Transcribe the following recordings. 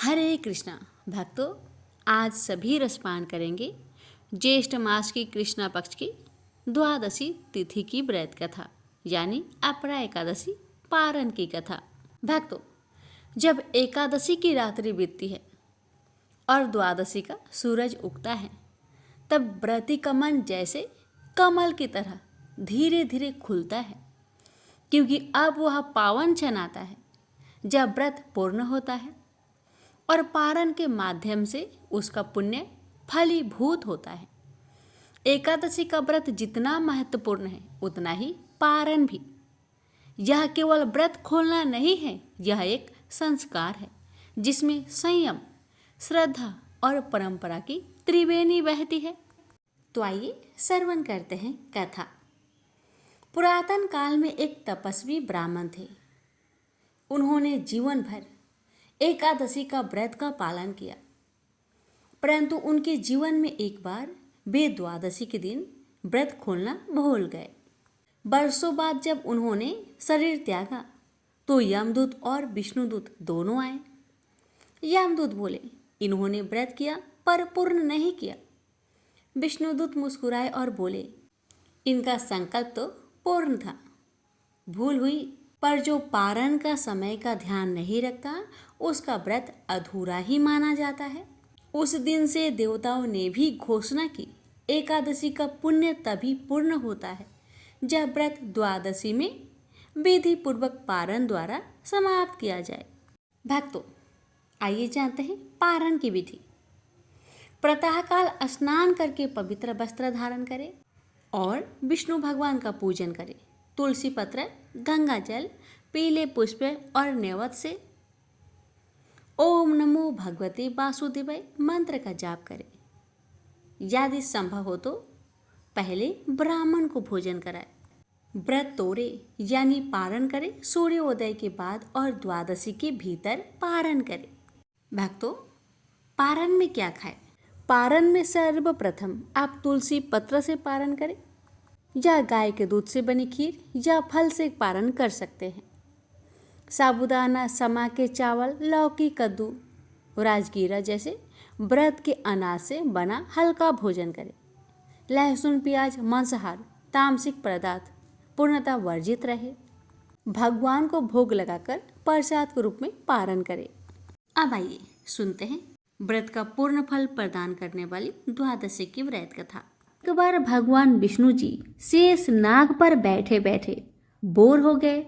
हरे कृष्णा भक्तों, आज सभी रसपान करेंगे ज्येष्ठ मास की कृष्णा पक्ष की द्वादशी तिथि की व्रत कथा यानी अपरा एकादशी पारण की कथा। भक्तों, जब एकादशी की रात्रि बीतती है और द्वादशी का सूरज उगता है तब व्रती का मन जैसे कमल की तरह धीरे धीरे खुलता है, क्योंकि अब वह पावन क्षण आता है जब व्रत पूर्ण होता है और पारण के माध्यम से उसका पुण्य फलीभूत होता है। एकादशी का व्रत जितना महत्वपूर्ण है उतना ही पारण भी। यह केवल व्रत खोलना नहीं है, यह एक संस्कार है जिसमें संयम, श्रद्धा और परंपरा की त्रिवेणी बहती है। तो आइए श्रवण करते हैं कथा। पुरातन काल में एक तपस्वी ब्राह्मण थे। उन्होंने जीवन भर एकादशी का व्रत का पालन किया, परंतु उनके जीवन में एक बार वे द्वादशी के दिन व्रत खोलना भूल गए। वर्षों बाद जब उन्होंने शरीर त्यागा तो यमदूत और विष्णुदूत दोनों आए। यमदूत बोले, इन्होंने व्रत किया पर पूर्ण नहीं किया। विष्णुदूत मुस्कुराए और बोले, इनका संकल्प तो पूर्ण था, भूल हुई, पर जो पारण का समय का ध्यान नहीं रखता उसका व्रत अधूरा ही माना जाता है। उस दिन से देवताओं ने भी घोषणा की, एकादशी का पुण्य तभी पूर्ण होता है जब व्रत द्वादशी में विधि पूर्वक पारण द्वारा समाप्त किया जाए। भक्तों, आइए जानते हैं पारण की विधि। प्रातःकाल स्नान करके पवित्र वस्त्र धारण करें और विष्णु भगवान का पूजन करें। तुलसी पत्र, गंगा जल, पीले पुष्प और नैवेद्य से ओम नमो भगवते वासुदेवाय मंत्र का जाप करें। यदि संभव हो तो पहले ब्राह्मण को भोजन कराएं। व्रत तोड़े यानी पारण करें सूर्योदय के बाद और द्वादशी के भीतर पारण करें। भक्तों, पारण में क्या खाएं? पारण में सर्वप्रथम आप तुलसी पत्र से पारण करें या गाय के दूध से बनी खीर या फल से पारण कर सकते हैं। साबूदाना, समा के चावल, लौकी, कद्दू, राजगीरा जैसे व्रत के अनाज से बना हल्का भोजन करें। लहसुन, प्याज, मांसाहार, तामसिक पदार्थ पूर्णतः वर्जित रहे। भगवान को भोग लगाकर प्रसाद के रूप में पारण करें। अब आइए सुनते हैं व्रत का पूर्ण फल प्रदान करने वाली द्वादशी की व्रत कथा। एक बार भगवान विष्णु जी शेष नाग पर बैठे बैठे बोर हो गए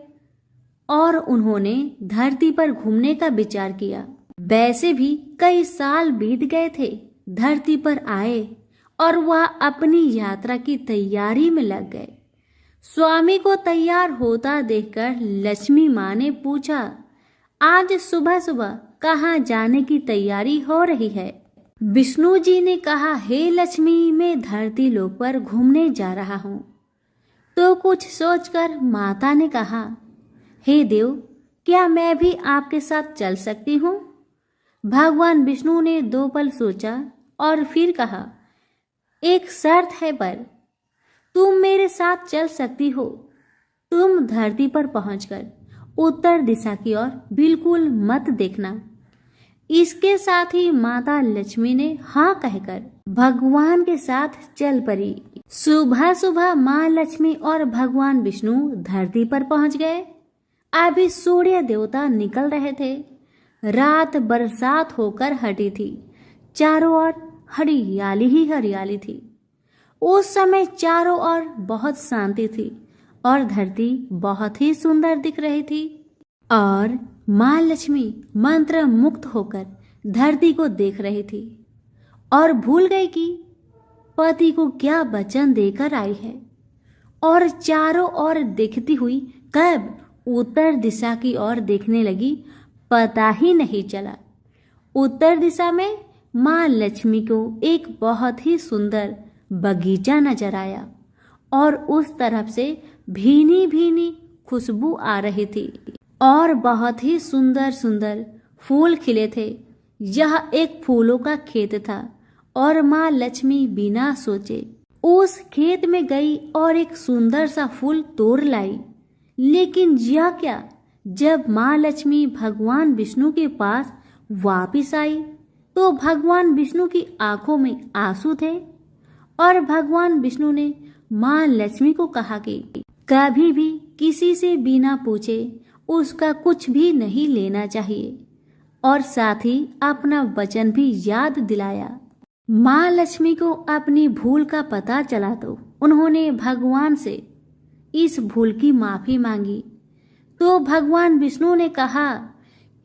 और उन्होंने धरती पर घूमने का विचार किया। वैसे भी कई साल बीत गए थे। धरती पर आए और वह अपनी यात्रा की तैयारी में लग गए। स्वामी को तैयार होता देखकर लक्ष्मी माँ ने पूछा, आज सुबह सुबह कहाँ जाने की तैयारी हो रही है? विष्णु जी ने कहा, हे लक्ष्मी, मैं धरती लोक पर घूमने जा रहा हूँ। तो कुछ सोचकर माता ने कहा, हे देव, क्या मैं भी आपके साथ चल सकती हूँ? भगवान विष्णु ने 2 पल सोचा और फिर कहा, एक शर्त है, पर तुम मेरे साथ चल सकती हो। तुम धरती पर पहुंचकर उत्तर दिशा की ओर बिल्कुल मत देखना। इसके साथ ही माता लक्ष्मी ने हाँ कहकर भगवान के साथ चल पड़ी। सुबह सुबह माँ लक्ष्मी और भगवान विष्णु धरती पर पहुंच गए। अभी सूर्य देवता निकल रहे थे। रात बरसात होकर हटी थी। चारों ओर हरियाली ही हरियाली थी। उस समय चारों ओर बहुत शांति थी और धरती बहुत ही सुंदर दिख रही थी। और माँ लक्ष्मी मंत्र मुक्त होकर धरती को देख रही थी और भूल गई कि पति को क्या वचन देकर आई है, और चारों ओर देखती हुई कब उत्तर दिशा की ओर देखने लगी, पता ही नहीं चला। उत्तर दिशा में माँ लक्ष्मी को एक बहुत ही सुंदर बगीचा नजर आया और उस तरफ से भीनी भीनी खुशबू आ रही थी और बहुत ही सुंदर सुंदर फूल खिले थे। यह एक फूलों का खेत था और माँ लक्ष्मी बिना सोचे उस खेत में गई और एक सुंदर सा फूल तोड़ लाई। लेकिन यह क्या, जब माँ लक्ष्मी भगवान विष्णु के पास वापिस आई तो भगवान विष्णु की आंखों में आंसू थे और भगवान विष्णु ने माँ लक्ष्मी को कहा कि कभी भी किसी से बिना पूछे उसका कुछ भी नहीं लेना चाहिए और साथ ही अपना वचन भी याद दिलाया। माँ लक्ष्मी को अपनी भूल का पता चला तो उन्होंने भगवान से इस भूल की माफी मांगी। तो भगवान विष्णु ने कहा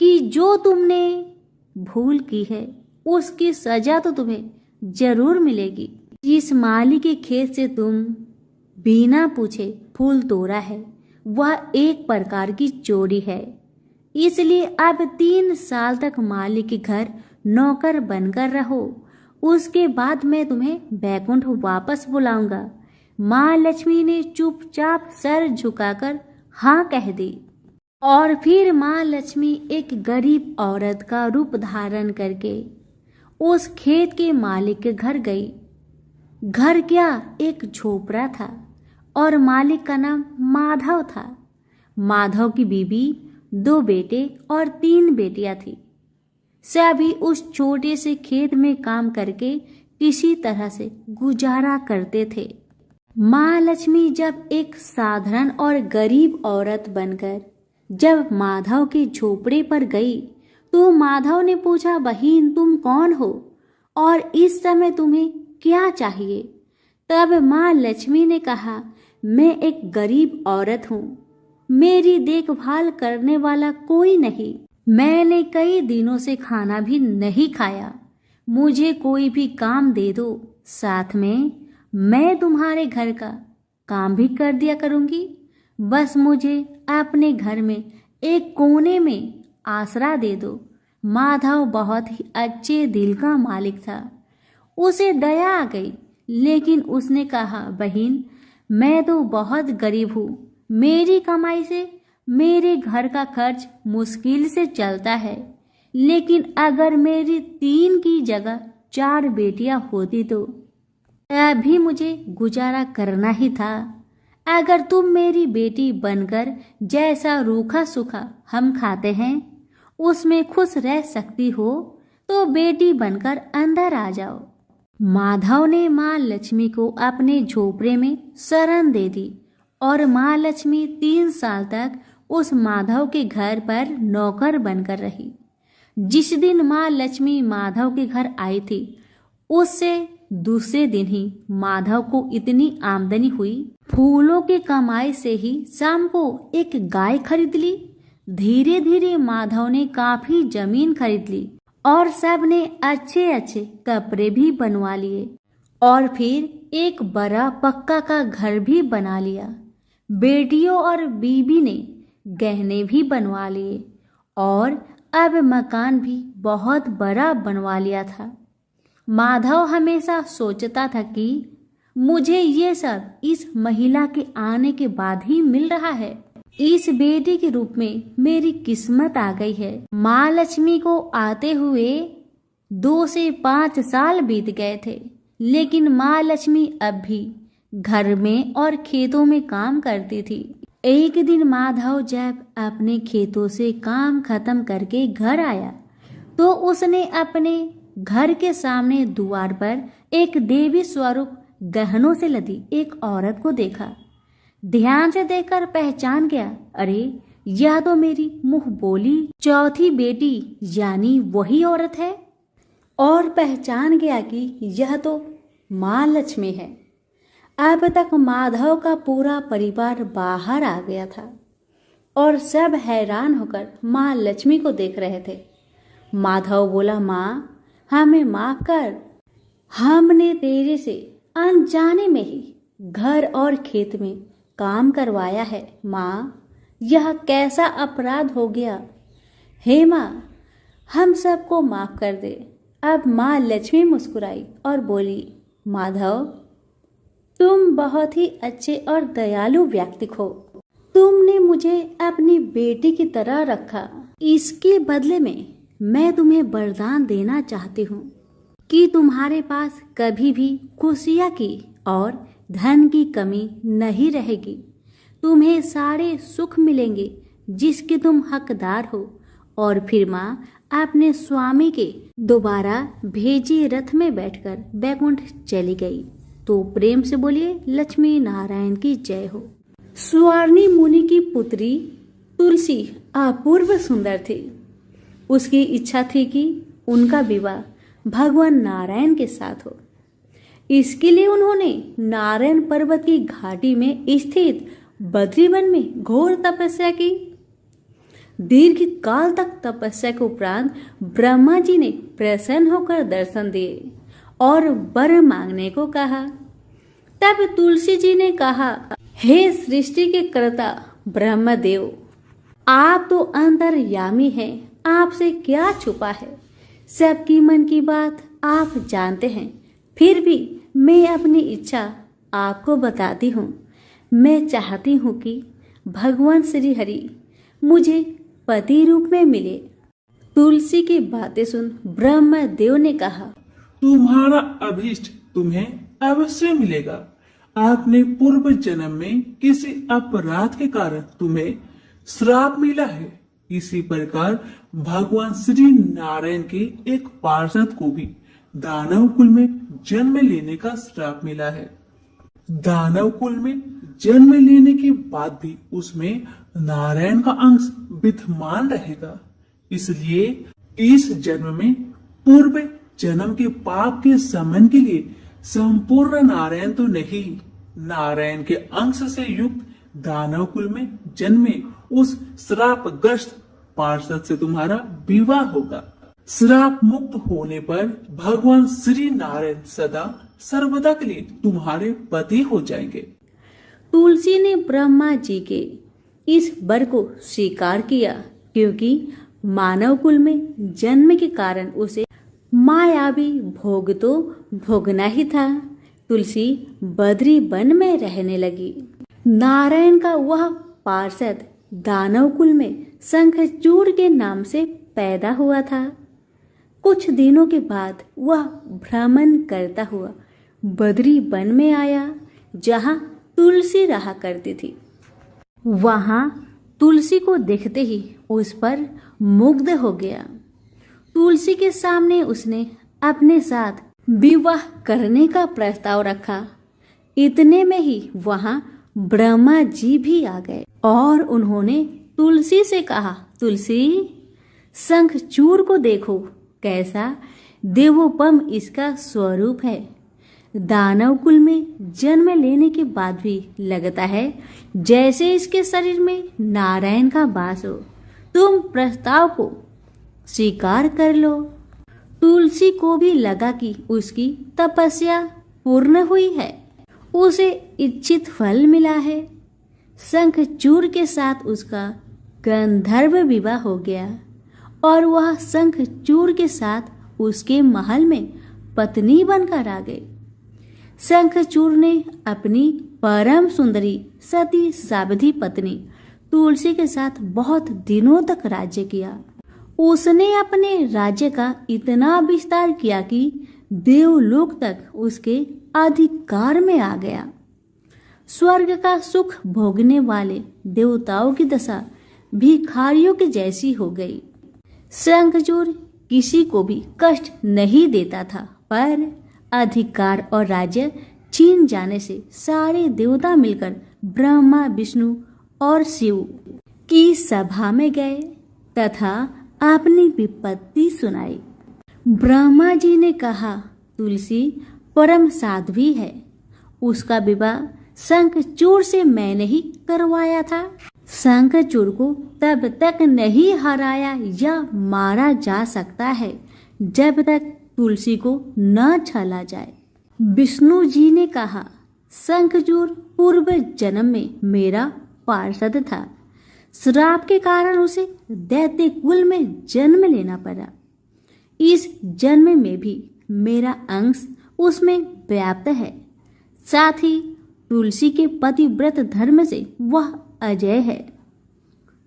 कि जो तुमने भूल की है उसकी सजा तो तुम्हें जरूर मिलेगी। जिस माली के खेत से तुम बिना पूछे फूल तोड़ा है वह एक प्रकार की चोरी है, इसलिए अब 3 साल तक माली के घर नौकर बनकर रहो, उसके बाद मैं तुम्हें बैकुंठ वापस बुलाऊंगा। माँ लक्ष्मी ने चुपचाप सर झुकाकर हाँ कह दी और फिर माँ लक्ष्मी एक गरीब औरत का रूप धारण करके उस खेत के मालिक के घर गई। घर क्या, एक झोपड़ा था और मालिक का नाम माधव था। माधव की बीवी 2 बेटे और 3 बेटियां थी। सभी उस छोटे से खेत में काम करके किसी तरह से गुजारा करते थे। माँ लक्ष्मी जब एक साधारण और गरीब औरत बनकर जब माधव के झोपड़े पर गई तो माधव ने पूछा, बहन तुम कौन हो और इस समय तुम्हें क्या चाहिए? तब माँ लक्ष्मी ने कहा, मैं एक गरीब औरत हूँ, मेरी देखभाल करने वाला कोई नहीं, मैंने कई दिनों से खाना भी नहीं खाया, मुझे कोई भी काम दे दो, साथ में मैं तुम्हारे घर का काम भी कर दिया करूँगी। बस मुझे अपने घर में एक कोने में आसरा दे दो। माधव बहुत ही अच्छे दिल का मालिक था, उसे दया आ गई, लेकिन उसने कहा, बहन मैं तो बहुत गरीब हूँ, मेरी कमाई से मेरे घर का खर्च मुश्किल से चलता है, लेकिन अगर मेरी 3 की जगह 4 बेटियां होती तो अभी मुझे गुजारा करना ही था। अगर तुम मेरी बेटी बनकर जैसा रूखा सूखा हम खाते हैं उसमें खुश रह सकती हो तो बेटी बनकर अंदर आ जाओ। माधव ने माँ लक्ष्मी को अपने झोपड़े में शरण दे दी और माँ लक्ष्मी 3 साल तक उस माधव के घर पर नौकर बनकर रही। जिस दिन माँ लक्ष्मी माधव के घर आई थी उससे दूसरे दिन ही माधव को इतनी आमदनी हुई, फूलों की कमाई से ही शाम को एक गाय खरीद ली। धीरे धीरे माधव ने काफी जमीन खरीद ली और सब ने अच्छे अच्छे कपड़े भी बनवा लिए और फिर एक बड़ा पक्का का घर भी बना लिया। बेटियों और बीबी ने गहने भी बनवा लिए और अब मकान भी बहुत बड़ा बनवा लिया था। माधव हमेशा सोचता था कि मुझे ये सब इस महिला के आने के बाद ही मिल रहा है, इस बेटी के रूप में मेरी किस्मत आ गई है। माँ लक्ष्मी को आते हुए 2 से 5 साल बीत गए थे, लेकिन माँ लक्ष्मी अब भी घर में और खेतों में काम करती थी। एक दिन माधव जब अपने खेतों से काम खत्म करके घर आया तो उसने अपने घर के सामने द्वार पर एक देवी स्वरूप गहनों से लदी एक औरत को देखा। ध्यान से देखकर पहचान गया, अरे यह तो मेरी मुंह बोली चौथी बेटी यानी वही औरत है, और पहचान गया कि यह तो माँ लक्ष्मी है। अब तक माधव का पूरा परिवार बाहर आ गया था और सब हैरान होकर माँ लक्ष्मी को देख रहे थे। माधव बोला, माँ हमें माफ कर, हमने तेरे से अनजाने में ही घर और खेत में काम करवाया है। माँ यह कैसा अपराध हो गया, हे माँ हम सबको माफ कर दे। अब माँ लक्ष्मी मुस्कुराई और बोली, माधव तुम बहुत ही अच्छे और दयालु व्यक्ति हो, तुमने मुझे अपनी बेटी की तरह रखा। इसके बदले में मैं तुम्हें वरदान देना चाहती हूँ कि तुम्हारे पास कभी भी खुशियाँ की और धन की कमी नहीं रहेगी। तुम्हें सारे सुख मिलेंगे जिसके तुम हकदार हो। और फिर माँ अपने स्वामी के दोबारा भेजे रथ में बैठकर बैकुंठ चली गई। तो प्रेम से बोलिए लक्ष्मी नारायण की जय हो। स्वर्णी मुनि की पुत्री तुलसी अपूर्व सुंदर थी। उसकी इच्छा थी कि उनका विवाह भगवान नारायण के साथ हो। इसके लिए उन्होंने नारायण पर्वत की घाटी में स्थित बद्रीवन में घोर तपस्या की। दीर्घ काल तक तपस्या के उपरांत ब्रह्मा जी ने प्रसन्न होकर दर्शन दिए और वर मांगने को कहा। तब तुलसी जी ने कहा, हे सृष्टि के कर्ता ब्रह्मदेव, आप तो अंतर्यामी हैं, आपसे क्या छुपा है। सबकी मन की बात आप जानते हैं, फिर भी मैं अपनी इच्छा आपको बताती हूँ। मैं चाहती हूँ कि भगवान श्री हरि मुझे पति रूप में मिले। तुलसी की बातें सुन ब्रह्मदेव ने कहा, तुम्हारा अभीष्ट तुम्हें अवश्य मिलेगा। आपने पूर्व जन्म में किसी अपराध के कारण तुम्हें श्राप मिला है। इसी प्रकार भगवान श्री नारायण के एक पार्षद को भी दानव कुल में जन्म लेने का श्राप मिला है। दानव कुल में जन्म लेने के बाद भी उसमें नारायण का अंश विद्यमान रहेगा। इसलिए इस जन्म में पूर्व जन्म के पाप के शमन के लिए संपूर्ण नारायण तो नहीं, नारायण के अंश से युक्त दानव कुल में जन्मे उस श्रापग्रस्त पार्षद से तुम्हारा विवाह होगा। श्राप मुक्त होने पर भगवान श्री नारायण सदा सर्वदा के लिए तुम्हारे पति हो जाएंगे। तुलसी ने ब्रह्मा जी के इस वर को स्वीकार किया, क्योंकि मानव कुल में जन्म के कारण उसे मायावी भोग तो भोगना ही था। तुलसी बद्री वन में रहने लगी। नारायण का वह पार्षद दानव कुल में शंखचूड़ के नाम से पैदा हुआ था। कुछ दिनों के बाद वह भ्रमण करता हुआ बद्री वन में आया, जहाँ तुलसी रहा करती थी। वहां तुलसी को देखते ही उस पर मुग्ध हो गया। तुलसी के सामने उसने अपने साथ विवाह करने का प्रस्ताव रखा। इतने में ही वहां ब्रह्मा जी भी आ गए और उन्होंने तुलसी से कहा, तुलसी, शंखचूड़ को देखो, कैसा देवोपम इसका स्वरूप है। दानव कुल में जन्म लेने के बाद भी लगता है जैसे इसके शरीर में नारायण का वास हो। तुम प्रस्ताव को स्वीकार कर लो। तुलसी को भी लगा कि उसकी तपस्या पूर्ण हुई है, उसे इच्छित फल मिला है। शंखचूड़ के साथ उसका गंधर्व विवाह हो गया और वह शंखचूड़ के साथ उसके महल में पत्नी बनकर आ गई। शंखचूड़ ने अपनी परम सुंदरी सती सावधि पत्नी तुलसी के साथ बहुत दिनों तक राज्य किया। उसने अपने राज्य का इतना विस्तार किया कि देवलोक तक उसके अधिकार में आ गया। स्वर्ग का सुख भोगने वाले देवताओं की दशा भिखारियों की जैसी हो गई। शंखचूड़ किसी को भी कष्ट नहीं देता था, पर अधिकार और राज्य छीन जाने से सारे देवता मिलकर ब्रह्मा, विष्णु और शिव की सभा में गए तथा अपनी विपत्ति सुनाई। ब्रह्मा जी ने कहा, तुलसी परम साध्वी है, उसका विवाह शंखचूड़ से मैंने ही करवाया था। शंखचूड़ को तब तक नहीं हराया या मारा जा सकता है जब तक तुलसी को न छला जाए। विष्णु जी ने कहा, शंखचूड़ पूर्व जन्म में मेरा पार्षद था। श्राप के कारण उसे दैत्य कुल में जन्म लेना पड़ा। इस जन्म में भी मेरा अंश उसमें व्याप्त है। साथ ही तुलसी के पतिव्रत धर्म से वह अजय है।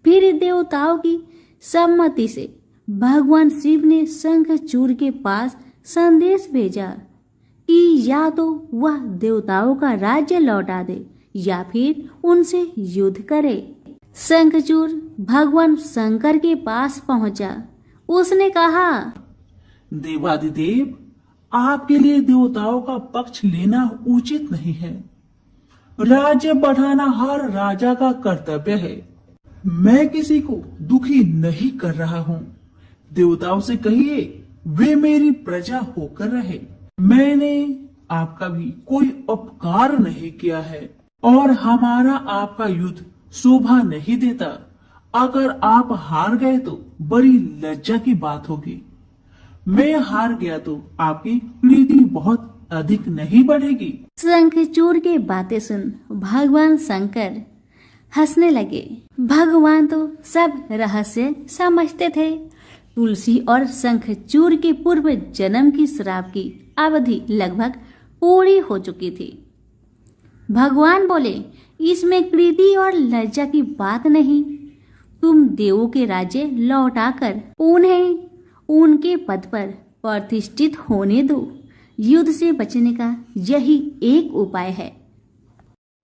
फिर देवताओं की सम्मति से भगवान शिव ने शंखचूड़ के पास संदेश भेजा कि या तो वह देवताओं का राज्य लौटा दे या फिर उनसे युद्ध करे। शंखचूड़ भगवान शंकर के पास पहुंचा उसने कहा, देवादिदेव, आपके लिए देवताओं का पक्ष लेना उचित नहीं है। राज्य बढ़ाना हर राजा का कर्तव्य है। मैं किसी को दुखी नहीं कर रहा हूँ। देवताओं से कहिए वे मेरी प्रजा होकर रहे। मैंने आपका भी कोई उपकार नहीं किया है और हमारा आपका युद्ध शोभा नहीं देता। अगर आप हार गए तो बड़ी लज्जा की बात होगी। मैं हार गया तो आपकी प्रीति बहुत अधिक नहीं बढ़ेगी। शंखचूड़ की बातें सुन भगवान शंकर हंसने लगे। भगवान तो सब रहस्य समझते थे। तुलसी और शंखचूड़ के पूर्व जन्म की श्राप की अवधि लगभग पूरी हो चुकी थी। भगवान बोले, इसमें कृति और लज्जा की बात नहीं। तुम देवों के राज्य लौटाकर उन्हें उनके पद पर प्रतिष्ठित होने दो। युद्ध से बचने का यही एक उपाय है।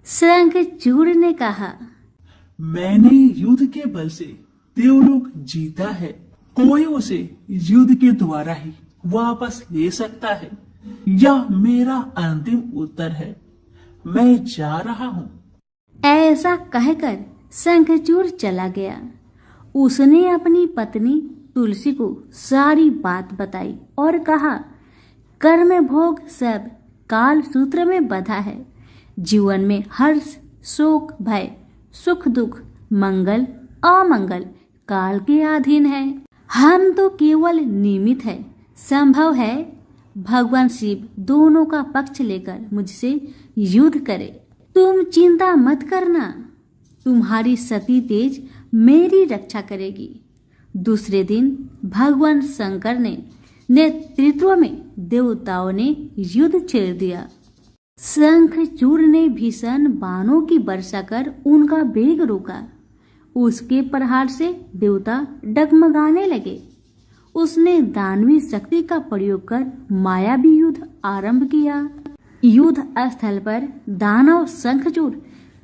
शंखचूड़ ने कहा, मैंने युद्ध के बल से देवलोक जीता है। कोई उसे युद्ध के द्वारा ही वापस ले सकता है। यह मेरा अंतिम उत्तर है। मैं जा रहा हूँ। ऐसा कहकर शंखचूड़ चला गया। उसने अपनी पत्नी तुलसी को सारी बात बताई और कहा, कर्म भोग सब काल सूत्र में बंधा है। जीवन में हर्ष, शोक, भय, सुख, दुख, मंगल, अमंगल काल के अधीन है। हम तो केवल निमित्त है। संभव है भगवान शिव दोनों का पक्ष लेकर मुझसे युद्ध करे। तुम चिंता मत करना। तुम्हारी सती तेज मेरी रक्षा करेगी। दूसरे दिन भगवान शंकर ने नेतृत्व में देवताओं ने युद्ध छेड़ दिया। शंखचूड़ ने भीषण बाणों की वर्षा कर उनका वेग रोका। उसके प्रहार से देवता डगमगाने लगे। उसने दानवी शक्ति का प्रयोग कर मायावी युद्ध आरंभ किया। युद्ध स्थल पर दानव शंखचूड़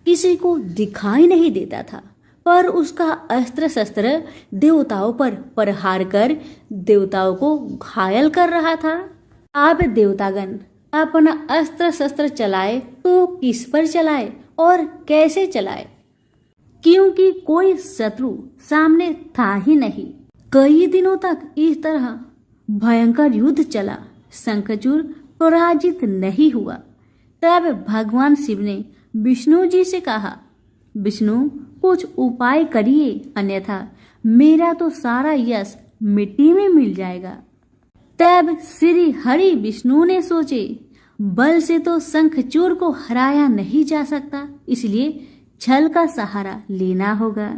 किसी को दिखाई नहीं देता था, पर उसका अस्त्र शस्त्र देवताओं पर प्रहार कर देवताओं को घायल कर रहा था। अब देवतागण अपना अस्त्र शस्त्र चलाए तो किस पर चलाए और कैसे चलाए, क्योंकि कोई शत्रु सामने था ही नहीं। कई दिनों तक इस तरह भयंकर युद्ध चला। शंखचूड़ पराजित नहीं हुआ। तब भगवान शिव ने विष्णु जी से कहा, विष्णु, कुछ उपाय करिए, अन्यथा मेरा तो सारा यश मिट्टी में मिल जाएगा। तब श्री हरि विष्णु ने सोचे, बल से तो शंखचूड़ को हराया नहीं जा सकता, इसलिए छल का सहारा लेना होगा।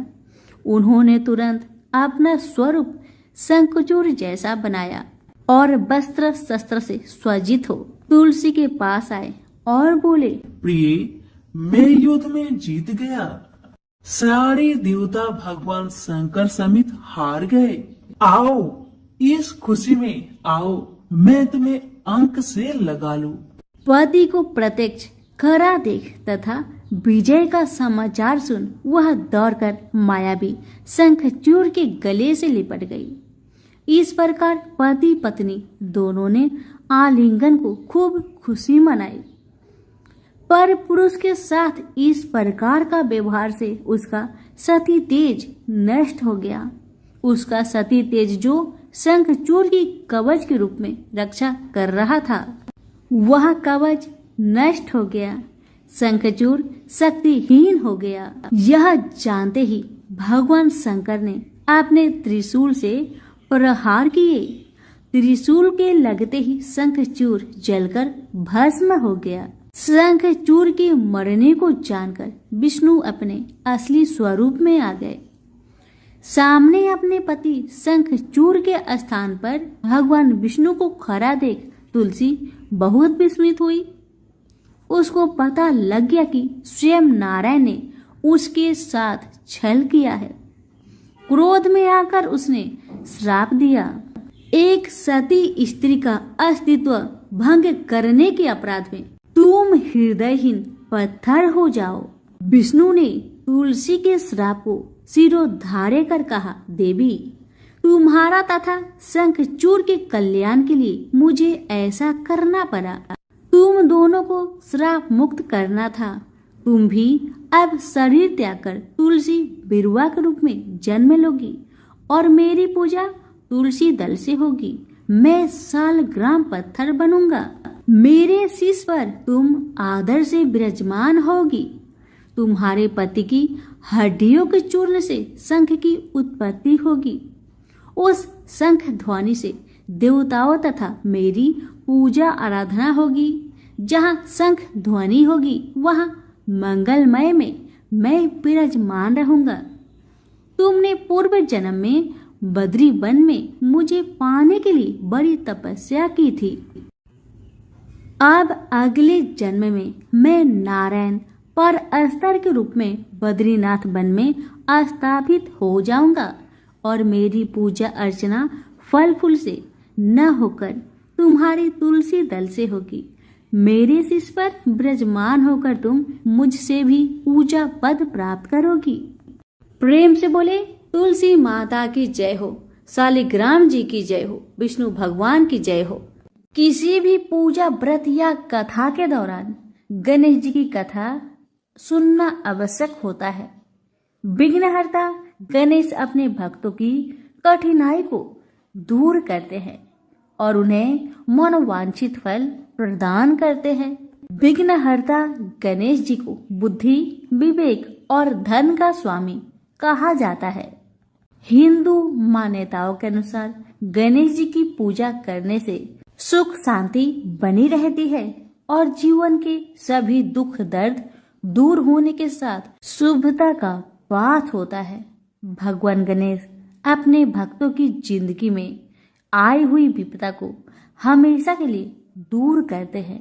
उन्होंने तुरंत अपना स्वरूप शंखचूड़ जैसा बनाया और वस्त्र शस्त्र से सज्जित हो तुलसी के पास आए और बोले, प्रिय, मैं युद्ध में जीत गया। सारे देवता भगवान शंकर समेत हार गए। आओ, इस खुशी में आओ, मैं तुम्हें अंक से लगा लूं। पति को प्रत्यक्ष खरा देख तथा विजय का समाचार सुन वह दौड़कर मायावी शंखचूड़ के गले से लिपट गई। इस प्रकार पति पत्नी दोनों ने आलिंगन को खूब खुशी मनाई। पर पुरुष के साथ इस प्रकार का व्यवहार से उसका सती तेज नष्ट हो गया। उसका सती तेज जो शंखचूड़ की कवच के रूप में रक्षा कर रहा था, वह कवच नष्ट हो गया। शंखचूड़ शक्तिहीन हो गया। यह जानते ही भगवान शंकर ने अपने त्रिशूल से प्रहार किए। त्रिशूल के लगते ही शंखचूड़ जलकर भस्म हो गया। शंखचूड़ के मरने को जानकर विष्णु अपने असली स्वरूप में आ गए। सामने अपने पति शंखचूड़ के स्थान पर भगवान विष्णु को खड़ा देख तुलसी बहुत विस्मित हुई। उसको पता लग गया कि स्वयं नारायण ने उसके साथ छल किया है। क्रोध में आकर उसने श्राप दिया, एक सती स्त्री का अस्तित्व भंग करने के अपराध में तुम हृदयहीन पत्थर हो जाओ। विष्णु ने तुलसी के श्राप को सिरोधार्य कर कहा, देवी, तुम्हारा तथा शंखचूड़ के कल्याण के लिए मुझे ऐसा करना पड़ा। तुम दोनों को श्राप मुक्त करना था। तुम भी अब शरीर त्याग कर तुलसी बिरुवा के रूप में जन्म लोगी और मेरी पूजा तुलसी दल से होगी। मैं सालग्राम पत्थर बनूंगा। मेरे शीश पर तुम आदर से विराजमान होगी। तुम्हारे पति की हड्डियों के चूर्ण से शंख की उत्पत्ति होगी। उस शंख ध्वनि से देवताओं तथा मेरी पूजा आराधना होगी। जहाँ शंख ध्वनि होगी वहाँ मंगलमय में मैं विराजमान रहूंगा। तुमने पूर्व जन्म में बद्री वन में मुझे पाने के लिए बड़ी तपस्या की थी। अब अगले जन्म में मैं नारायण पर अस्तर के रूप में बद्रीनाथ वन में स्थापित हो जाऊंगा और मेरी पूजा अर्चना फल फूल से न होकर तुम्हारी तुलसी दल से होगी। मेरे शीश पर विराजमान होकर तुम मुझसे भी पूजा पद प्राप्त करोगी। प्रेम से बोले तुलसी माता की जय हो, शालिग्राम जी की जय हो, विष्णु भगवान की जय हो। किसी भी पूजा व्रत या कथा के दौरान गणेश जी की कथा सुनना आवश्यक होता है। विघ्नहर्ता गणेश अपने भक्तों की कठिनाई को दूर करते हैं और उन्हें मनोवांछित फल प्रदान करते हैं। विघ्नहर्ता गणेश जी को बुद्धि, विवेक और धन का स्वामी कहा जाता है। हिंदू मान्यताओं के अनुसार गणेश जी की पूजा करने से सुख शांति बनी रहती है और जीवन के सभी दुख दर्द दूर होने के साथ शुभता का वास होता है। भगवान गणेश अपने भक्तों की जिंदगी में आई हुई विपदा को हमेशा के लिए दूर करते हैं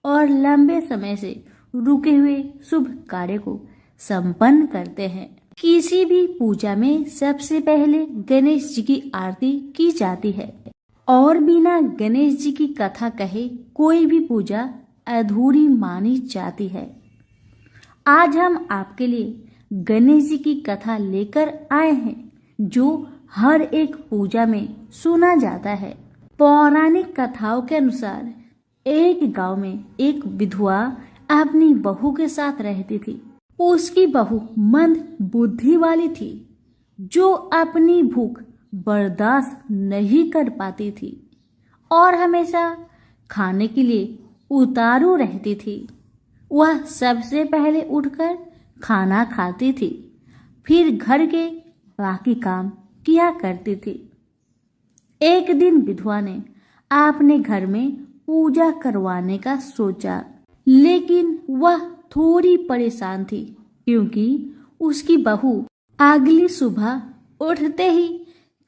और लंबे समय से रुके हुए शुभ कार्य को संपन्न करते हैं। किसी भी पूजा में सबसे पहले गणेश जी की आरती की जाती है और बिना गणेश जी की कथा कहे कोई भी पूजा अधूरी मानी जाती है। आज हम आपके लिए गणेश जी की कथा लेकर आए हैं जो हर एक पूजा में सुना जाता है। पौराणिक कथाओं के अनुसार एक गांव में एक विधवा अपनी बहू के साथ रहती थी। उसकी बहू मंद बुद्धि वाली थी जो अपनी भूख बर्दाश्त नहीं कर पाती थी और हमेशा खाने के लिए उतारू रहती थी। वह सबसे पहले उठकर खाना खाती थी, फिर घर के बाकी काम किया करती थी। एक दिन विधवा ने अपने घर में पूजा करवाने का सोचा, लेकिन वह थोड़ी परेशान थी क्योंकि उसकी बहू अगली सुबह उठते ही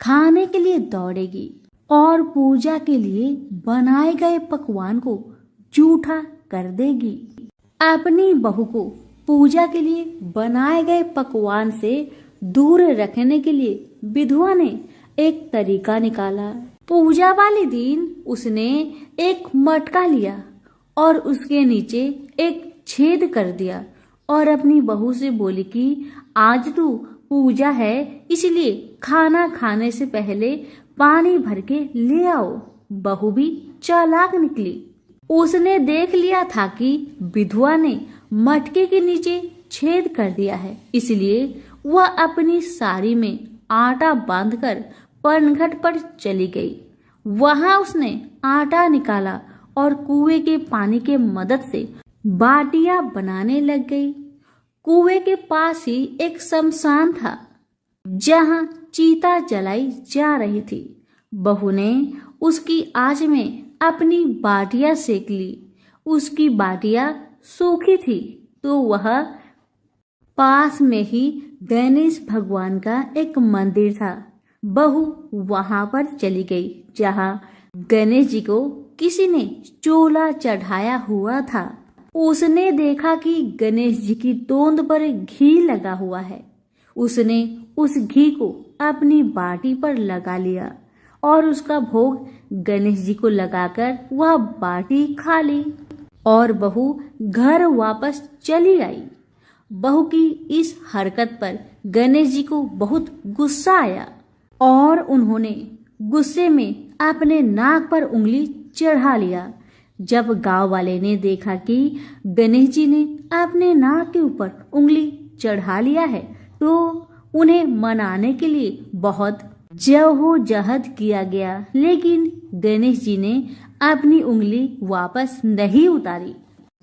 खाने के लिए दौड़ेगी और पूजा के लिए बनाए गए पकवान को जूठा कर देगी। अपनी बहू को पूजा के लिए बनाए गए पकवान से दूर रखने के लिए विधवा ने एक तरीका निकाला। पूजा वाले दिन उसने एक मटका लिया और उसके नीचे एक छेद कर दिया और अपनी बहू से बोली कि आज तो पूजा है इसलिए खाना खाने से पहले पानी भर के ले आओ। बहू भी चालाक निकली। उसने देख लिया था कि विधवा ने मटके के नीचे छेद कर दिया है, इसलिए वह अपनी साड़ी में आटा बांधकर पनघट पर चली गई। वहां उसने आटा निकाला और कुएं के पानी के मदद से बाटियां बनाने लग गई। कुएं के पास ही एक शमशान था जहां चिता जलाई जा रही थी। बहू ने उसकी आंच में अपनी बाटियां सेक ली। उसकी बाटियां सूखी थी तो वह पास में ही गणेश भगवान का एक मंदिर था। बहू वहां पर चली गई जहां गणेश जी को किसी ने चोला चढ़ाया हुआ था। उसने देखा कि गणेश जी की तोंद पर घी लगा हुआ है। उसने उस घी को अपनी बाटी पर लगा लिया और उसका भोग गणेश जी को लगाकर वह बाटी खा ली और बहू घर वापस चली आई। बहू की इस हरकत पर गणेश जी को बहुत गुस्सा आया। और उन्होंने गुस्से में अपने नाक पर उंगली चढ़ा लिया। जब गांव वाले ने देखा कि गणेश जी ने अपने नाक के ऊपर उंगली चढ़ा लिया है तो उन्हें मनाने के लिए बहुत जद्दोजहद किया गया, लेकिन गणेश जी ने अपनी उंगली वापस नहीं उतारी।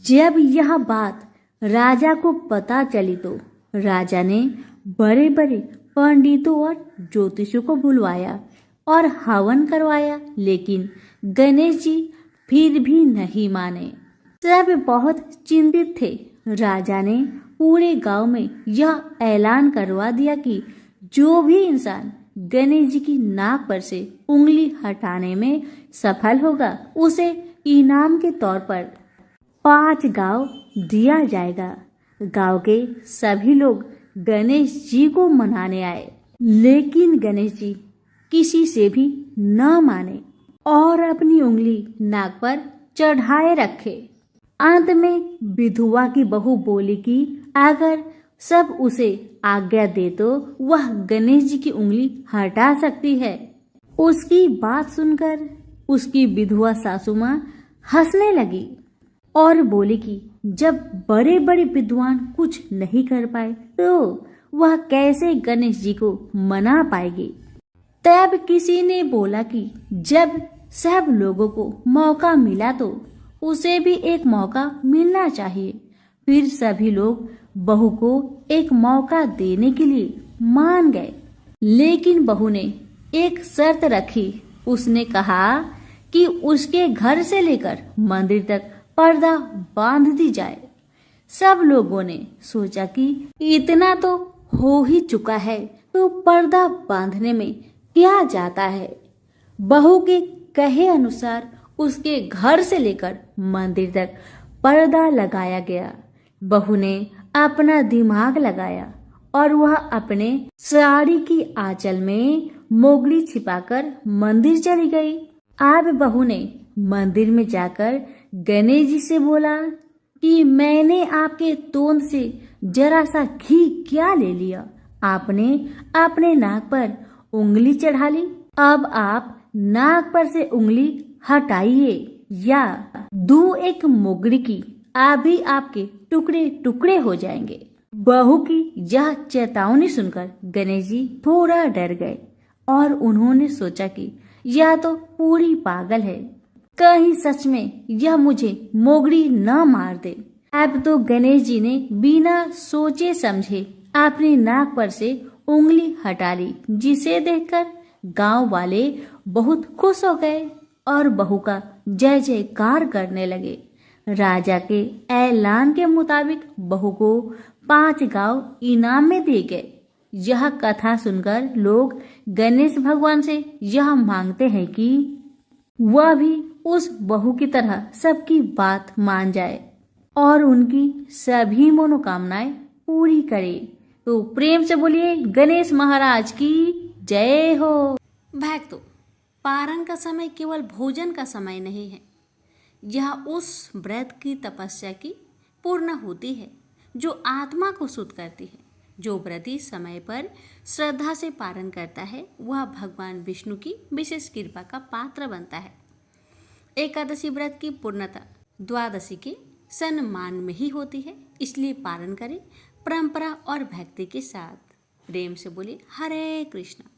जब यह बात राजा को पता चली तो राजा ने बड़े बड़े पंडितों और ज्योतिषों को बुलवाया और हवन करवाया, लेकिन गणेश जी फिर भी नहीं माने। सब बहुत चिंतित थे। राजा ने पूरे गांव में यह ऐलान करवा दिया कि जो भी इंसान गणेश जी की नाक पर से उंगली हटाने में सफल होगा उसे इनाम के तौर पर 5 गांव दिया जाएगा। गांव के सभी लोग गणेश जी को मनाने आए, लेकिन गणेश जी किसी से भी न माने और अपनी उंगली नाक पर चढ़ाए रखे। अंत में विधवा की बहू बोली कि अगर सब उसे आज्ञा दे तो वह गणेश जी की उंगली हटा सकती है। उसकी बात सुनकर उसकी विधवा सासू माँ हंसने लगी और बोली कि जब बड़े बड़े विद्वान कुछ नहीं कर पाए तो वह कैसे गणेश जी को मना पाएगी। तब किसी ने बोला कि जब सब लोगों को मौका मिला तो उसे भी एक मौका मिलना चाहिए। फिर सभी लोग बहू को एक मौका देने के लिए मान गए, लेकिन बहू ने एक शर्त रखी। उसने कहा कि उसके घर से लेकर मंदिर तक पर्दा बांध दी जाए। सब लोगों ने सोचा कि इतना तो हो ही चुका है तो पर्दा बांधने में क्या जाता है। बहू के कहे अनुसार उसके घर से लेकर मंदिर तक पर्दा लगाया गया। बहू ने अपना दिमाग लगाया और वह अपने साड़ी की आंचल में मोगली छिपाकर मंदिर चली गई। अब बहू ने मंदिर में जाकर गणेश जी से बोला कि मैंने आपके तोंद से जरा सा घी क्या ले लिया, आपने अपने नाक पर उंगली चढ़ा ली। अब आप नाक पर से उंगली हटाइए या दूं एक मोगरी की, अभी आपके टुकड़े टुकड़े हो जाएंगे। बहू की यह चेतावनी सुनकर गणेश जी थोड़ा डर गए और उन्होंने सोचा कि यह तो पूरी पागल है, कहीं सच में यह मुझे मोगरी न मार दे। अब तो गणेश जी ने बिना सोचे समझे अपनी नाक पर से उंगली हटा ली, जिसे देखकर गांव वाले बहुत खुश हो गए और बहू का जय जयकार करने लगे। राजा के ऐलान के मुताबिक बहू को 5 गांव इनाम में दिए गए। यह कथा सुनकर लोग गणेश भगवान से यह मांगते हैं कि वह भी उस बहू की तरह सबकी बात मान जाए और उनकी सभी मनोकामनाएं पूरी करे। तो प्रेम से बोलिए गणेश महाराज की जय हो। भक्तों, पारण का समय केवल भोजन का समय नहीं है, यह उस व्रत की तपस्या की पूर्ण होती है जो आत्मा को शुद्ध करती है। जो व्रती समय पर श्रद्धा से पारण करता है वह भगवान विष्णु की विशेष कृपा का पात्र बनता है। एकादशी व्रत की पूर्णता द्वादशी के सम्मान में ही होती है, इसलिए पारण करें परंपरा और भक्ति के साथ। प्रेम से बोलिए हरे कृष्णा।